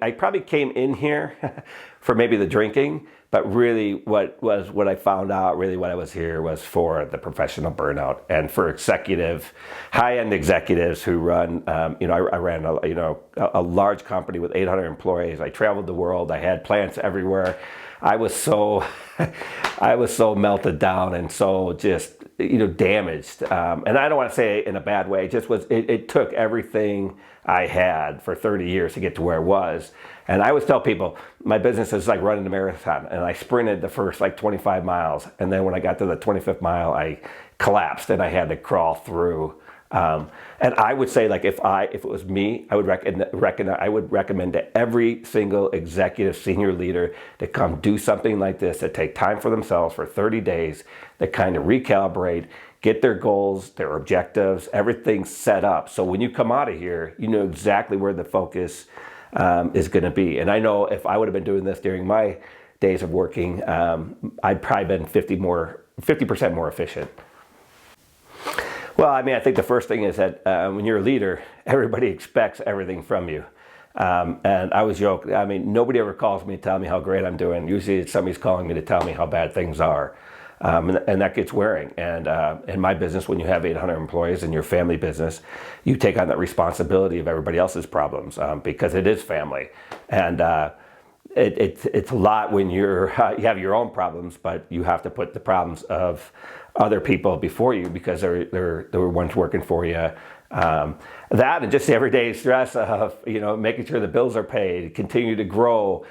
I probably came in here for maybe the drinking, but really what I found out, really what I was here was for the professional burnout and for high-end executives who run, I ran a large company with 800 employees. I traveled the world. I had plants everywhere. I was so melted down and so just damaged. And I don't want to say it in a bad way. It took everything I had for 30 years to get to where I was. And I always tell people my business is like running a marathon, and I sprinted the first 25 miles, and then when I got to the 25th mile, I collapsed and I had to crawl through. And I would say, if it was me, I would recommend to every single executive senior leader to come do something like this, to take time for themselves for 30 days, to kind of recalibrate, get their goals, their objectives, everything set up. So when you come out of here, you know exactly where the focus is going to be. And I know if I would have been doing this during my days of working, I'd probably been 50% more efficient. Well, I think the first thing is that when you're a leader, everybody expects everything from you. And I always joke, nobody ever calls me to tell me how great I'm doing. Usually it's somebody's calling me to tell me how bad things are. And that gets wearing. And in my business, when you have 800 employees in your family business, you take on that responsibility of everybody else's problems because it is family. And it's a lot when you have your own problems, but you have to put the problems of other people before you because they're the ones working for you. That and just the everyday stress of making sure the bills are paid, continue to grow,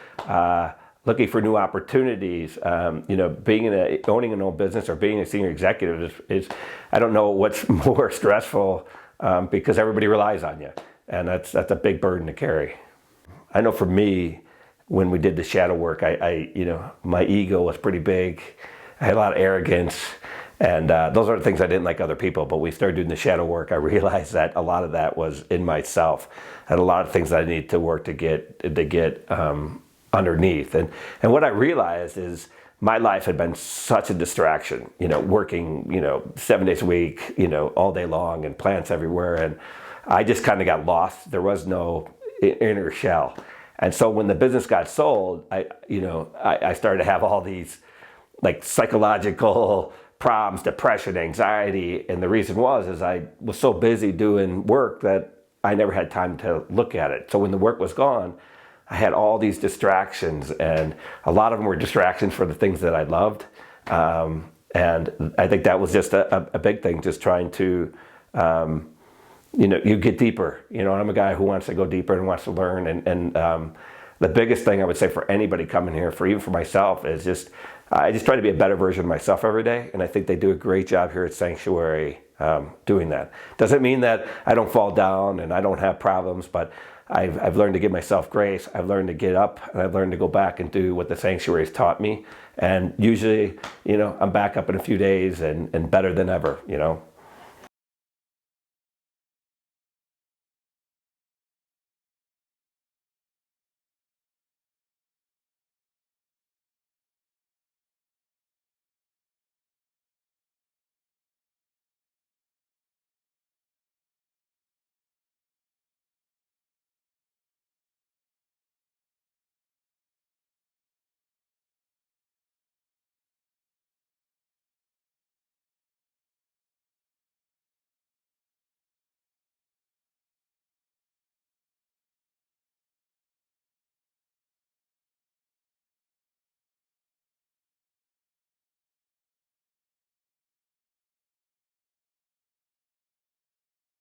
looking for new opportunities. Owning an own business or being a senior executive is I don't know what's more stressful because everybody relies on you, and that's a big burden to carry. I know for me, when we did the shadow work, my ego was pretty big. I had a lot of arrogance. And those are the things I didn't like other people. But we started doing the shadow work. I realized that a lot of that was in myself. I had a lot of things that I needed to work to get underneath. And what I realized is my life had been such a distraction. Working 7 days a week, all day long, and plants everywhere. And I just kind of got lost. There was no inner shell. And so when the business got sold, I started to have all these psychological problems, depression, anxiety, and the reason was I was so busy doing work that I never had time to look at it. So when the work was gone, I had all these distractions, and a lot of them were distractions for the things that I loved. And I think that was just a big thing, just trying to, you get deeper. I'm a guy who wants to go deeper and wants to learn. And the biggest thing I would say for anybody coming here, even for myself, is I just try to be a better version of myself every day, and I think they do a great job here at Sanctuary doing that. Doesn't mean that I don't fall down and I don't have problems, but I've learned to give myself grace. I've learned to get up, and I've learned to go back and do what the Sanctuary has taught me. And usually, I'm back up in a few days and better than ever,